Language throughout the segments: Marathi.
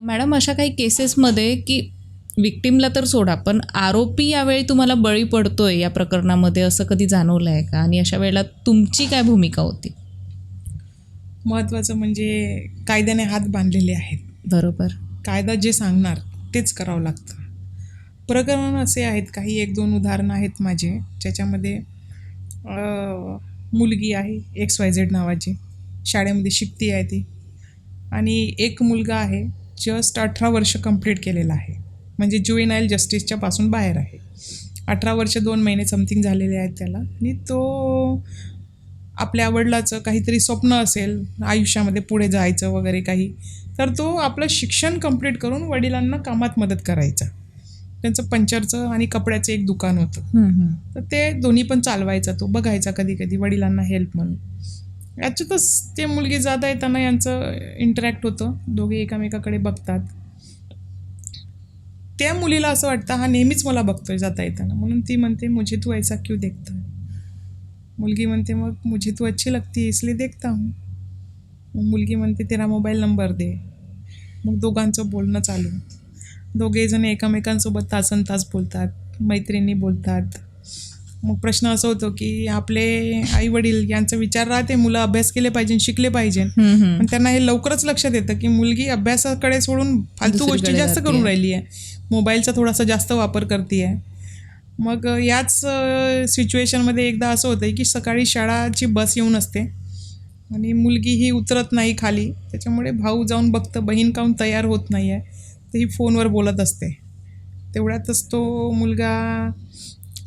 मॅडम, अशा काही केसेसमध्ये की विक्टिमला तर सोडा, पण आरोपी यावेळी तुम्हाला बळी पडतोय या प्रकरणामध्ये, असं कधी जाणवलं आहे का? आणि अशा वेळेला तुमची काय भूमिका होती? महत्त्वाचं म्हणजे कायद्याने हात बांधलेले आहेत. बरोबर. कायदा जे सांगणार तेच करावं लागतं. प्रकरण असे आहेत, काही 1-2 उदाहरणं आहेत माझे, ज्याच्यामध्ये मुलगी आहे XYZ नावाची, शाळेमध्ये शिकती आहे ती, आणि एक मुलगा आहे जस्ट 18 वर्ष कंप्लीट केलेला आहे, म्हणजे ज्युएनाईल जस्टिसच्या पासून बाहेर आहे. 18 वर्ष 2 महिने समथिंग झालेले आहेत त्याला. आणि तो आपल्या वडिलाचं काहीतरी स्वप्न असेल आयुष्यामध्ये पुढे जायचं वगैरे काही, तर तो आपलं शिक्षण कंप्लीट करून वडिलांना कामात मदत करायचा. त्यांचं पंचरचं आणि कपड्याचं एक दुकान होतं, तर ते दोन्ही पण चालवायचा, तो बघायचा कधी कधी वडिलांना हेल्प म्हणून. याच्यातच ते मुलगी जाता येताना यांचं इंटरॅक्ट होतं, दोघे एकमेकाकडे बघतात. त्या मुलीला असं वाटतं हा नेहमीच मला बघतोय जाता येताना, म्हणून ती म्हणते मुझे तू ऐसा क्यों देखता है. मुलगी म्हणते मग मुझे तू अच्छी लगती है इसलिए देखता हूँ. मग मुलगी म्हणते तेरा मोबाईल नंबर दे. मग दोघांचं बोलणं चालू, दोघेजण एकमेकांसोबत तासन तास बोलतात, मैत्रिणी बोलतात. मग प्रश्न असा होतो की आपले आई वडील यांचा विचार राहते मुलं अभ्यास केले पाहिजे, शिकले पाहिजे, पण त्यांना हे लवकरच लक्षात येतं की मुलगी अभ्यासाकडे सोडून फालतू गोष्टी जास्त करून राहिली आहे, मोबाईलचा थोडासा जास्त वापर करते आहे. मग याच सिच्युएशनमध्ये एकदा असं होतं की सकाळी शाळाची बस येऊन असते आणि मुलगी ही उतरत नाही खाली, त्याच्यामुळे भाऊ जाऊन बघतं बहीण काहून तयार होत नाही आहे, तर ही फोनवर बोलत असते. तेवढ्यातच तो मुलगा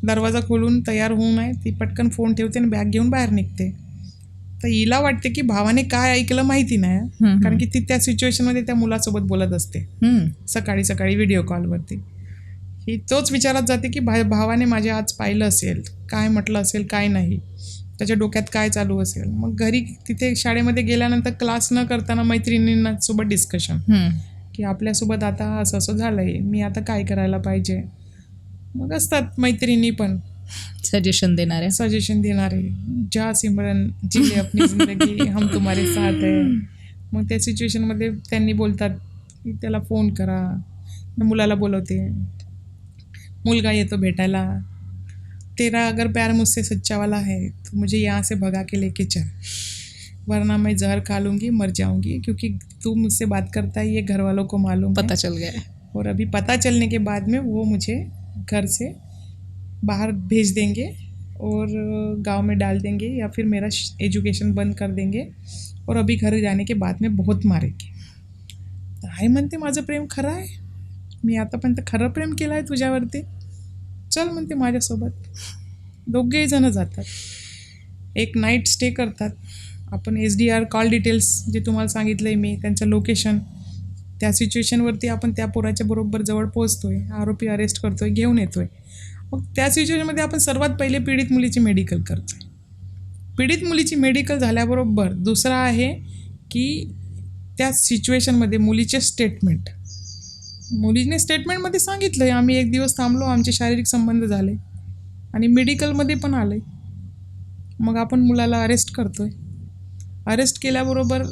दरवाजा खोलून तयार होऊ नये, ती पटकन फोन ठेवते आणि बॅग घेऊन बाहेर निघते. तर हिला वाटते की भावाने काय ऐकलं माहिती नाही, कारण की ती त्या सिच्युएशनमध्ये त्या मुलासोबत बोलत असते सकाळी सकाळी व्हिडिओ कॉलवरती. ही तोच विचारात जाते की भावाने माझ्या आज पाहिलं असेल, काय म्हटलं असेल, काय नाही, त्याच्या डोक्यात काय चालू असेल. मग घरी तिथे शाळेमध्ये गेल्यानंतर क्लास न करताना मैत्रिणींना सोबत डिस्कशन की आपल्यासोबत आता असं असं झालंय, मी आता काय करायला पाहिजे. मग असतात मैत्रिणी पण सजेशन देणारे, जा सिमरन जी ले अपनी जिंदगी हम तुम्हारे साथ है. मग त्या सिच्युएशनमध्ये त्यांनी बोलतात की त्याला फोन करा, मुलाला बोलवते, मुलगा येतो भेटायला. तेरा अगर प्यार मुझसे सच्चा वाला है तो मुझे यहाँ से भगा के लेके चल, वरना मैं जहर खा लूँगी, मर जाऊँगी, क्योंकि तू मुझसे बात करता है ये घर वालों को मालूम पता चल गया है, और अभी पता चलने के बाद में वो मुझे घर से बाहर भेज देंगे और गांव में डाल देंगे या फिर मेरा एजुकेशन बंद कर देंगे, और अभी घर जाने के बाद में बहुत मारेंगे. आई म्हणते माझं प्रेम खरं आहे, मी आतापर्यंत खरं प्रेम केलं आहे तुझ्यावरती, चल म्हणते माझ्यासोबत. दोघेही जण जातात, एक नाईट स्टे करतात. आपण SDR कॉल डिटेल्स जे तुम्हाला सांगितलं आहे मी, त्यांचं लोकेशन, त्या सिच्युएशनवरती आपण त्या पोराच्या बरोबर जवळ पोहोचतोय, आरोपी अरेस्ट करतोय, घेऊन येतोय. मग त्या सिच्युएशनमध्ये आपण सर्वात पहिले पीडित मुलीची मेडिकल करतोय. पीडित मुलीची मेडिकल झाल्याबरोबर दुसरा आहे की त्या सिच्युएशनमध्ये मुलीचे स्टेटमेंट, मुलीने स्टेटमेंटमध्ये सांगितलं आहे आम्ही एक दिवस थांबलो, आमचे शारीरिक संबंध झाले, आणि मेडिकलमध्ये पण आलं आहे. मग आपण मुलाला अरेस्ट करतोय. अरेस्ट केल्याबरोबर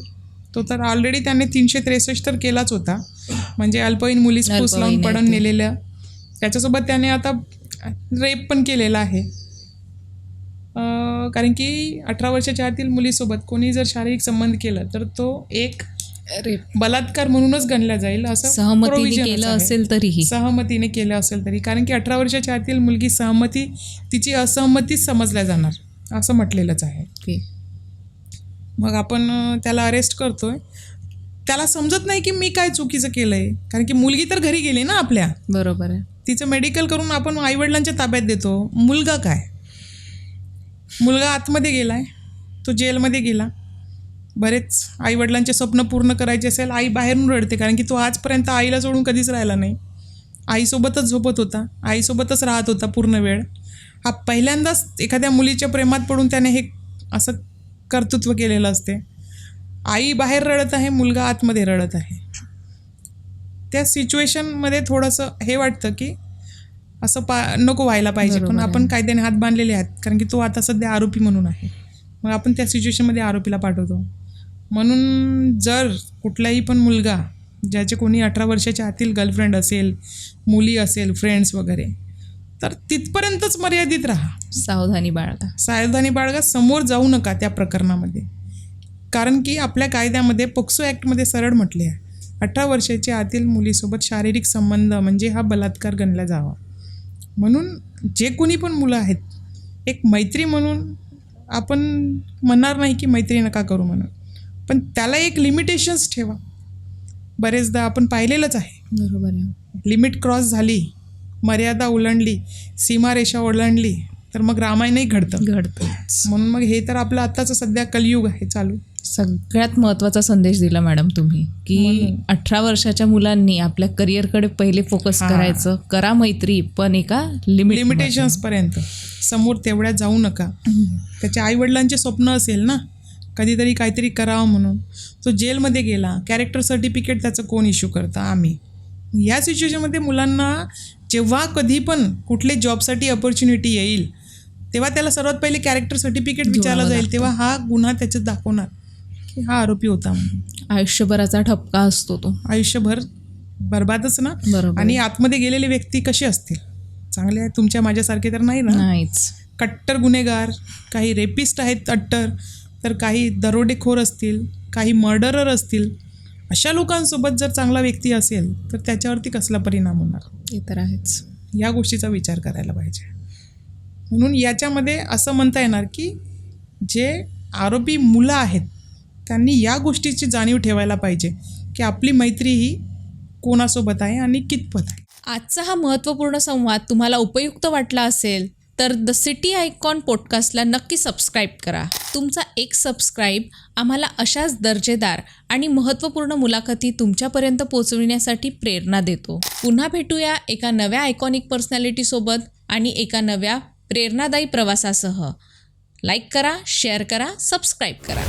तो तर ऑलरेडी त्याने 363 तर केलाच होता, म्हणजे अल्पवयीन मुलीस फूस लावून पडून नेलेल्या, त्याच्यासोबत त्याने आता रेप पण केलेला आहे. कारण की 18 वर्षाच्या आतील मुलीसोबत कोणी जर शारीरिक संबंध केला तर तो एक बलात्कार म्हणूनच गणला जाईल, असं सहमतीने केलं असेल तरीही, कारण की 18 वर्षाच्या आतील मुलगी तिची असहमतीच समजल्या जाणार असं म्हटलेलंच आहे. मग आपण त्याला अरेस्ट करतोय. त्याला समजत नाही की मी काय चुकीचं केलंय, कारण की मुलगी तर घरी गेली ना आपल्या, बरोबर आहे. तिचं मेडिकल करून आपण आईवडिलांच्या ताब्यात देतो. मुलगा काय, मुलगा आतमध्ये गेलाय, तो जेलमध्ये गेला. बरेच आईवडिलांचे स्वप्न पूर्ण करायचे असेल, आई बाहेरून रडते, कारण की तो आजपर्यंत आईला सोडून कधीच राहिला नाही, आईसोबतच झोपत होता, आईसोबतच राहत होता पूर्ण वेळ. हा पहिल्यांदाच एखाद्या मुलीच्या प्रेमात पडून त्याने हे असं कर्तृत्व केलेलं असते. आई बाहेर रडत आहे, मुलगा आतमध्ये रडत आहे. त्या सिच्युएशनमध्ये थोडंसं हे वाटतं की असं नको व्हायला पाहिजे, पण आपण कायद्याने हात बांधलेले आहेत, कारण की तो आता सध्या आरोपी म्हणून आहे. मग आपण त्या सिच्युएशनमध्ये आरोपीला पाठवतो. म्हणून जर कुठलाही पण मुलगा ज्याचे कोणी 18 वर्षाच्या आतील गर्लफ्रेंड असेल, मुली असेल, फ्रेंड्स वगैरे, तर तिथपर्यंतच मर्यादित राहा. सावधानी बाळगा. सावधानी बाळगा, समोर जाऊ नका त्या प्रकरणामध्ये. कारण की आपल्या कायद्यामध्ये पोक्सो ॲक्टमध्ये सरळ म्हटले आहे, 18 वर्षाच्या आतील मुलीसोबत शारीरिक संबंध म्हणजे हा बलात्कार गणला जावा. म्हणून जे कोणी पण मुलं आहेत, एक मैत्री म्हणून आपण म्हणणार नाही की मैत्री नका करू म्हणून, पण त्याला एक लिमिटेशन्स ठेवा. बरेचदा आपण पाहिलेलंच आहे, बरोबर आहे. लिमिट क्रॉस झाली, मर्यादा ओलांडली, सीमारेषा ओलांडली, तर मग रामायणही घडतं. म्हणून मग हे तर आपलं आत्ताचं सध्या कलियुग आहे चालू. सगळ्यात महत्त्वाचा संदेश दिला मॅडम तुम्ही, की 18 वर्षाच्या मुलांनी आपल्या करिअरकडे पहिले फोकस करायचं. करा मैत्री, पण एका लिमिटेशन्सपर्यंत. समोर तेवढ्या जाऊ नका. त्याच्या आईवडिलांचे स्वप्न असेल ना कधीतरी काहीतरी करावं म्हणून, तो जेलमध्ये गेला, कॅरेक्टर सर्टिफिकेट त्याचं कोण इश्यू करतं? आम्ही. या सिच्युएशनमध्ये मुलांना जेव्हा कधी पण कुठले जॉबसाठी अपॉर्च्युनिटी येईल तेव्हा त्याला सर्वात पहिले कॅरेक्टर सर्टिफिकेट विचारलं जाईल, तेव्हा हा गुन्हा त्याच्यात दाखवणार की हा आरोपी होता म्हणून. आयुष्यभराचा ठपका असतो तो, आयुष्यभर बरबादच ना. बरोबर. आणि आतमध्ये गेलेले व्यक्ती कसे असतील? चांगले आहेत, तुमच्या माझ्यासारखे तर नाही ना. नाहीच. कट्टर गुन्हेगार, काही रेपिस्ट आहेत अट्टर, तर काही दरोडेखोर असतील, काही मर्डरर असतील. अशा लोकांसोबत जर चांगला व्यक्ती असेल तर त्याच्यावरती कसला परिणाम होणार? ते तर आहेच. या गोष्टीचा विचार करायला पाहिजे. म्हणून याच्यामध्ये असं म्हणता येणार की जे आरोपी मुलं आहेत त्यांनी या गोष्टीची जाणीव ठेवायला पाहिजे की आपली मैत्री ही कोणासोबत आहे आणि कितपत आहे. आजचा हा महत्त्वपूर्ण संवाद तुम्हाला उपयुक्त वाटला असेल तर द सिटी आयकॉन पॉडकास्टला नक्की सबस्क्राईब करा. तुमचा एक सबस्क्राईब आम्हाला अशाच दर्जेदार आणि महत्त्वपूर्ण मुलाखती तुमच्यापर्यंत पोहोचविण्यासाठी प्रेरणा देतो. पुन्हा भेटूया एका नव्या आयकॉनिक पर्सनॅलिटीसोबत आणि एका नव्या प्रेरणादायी प्रवासासह. लाईक करा, शेअर करा, सबस्क्राईब करा.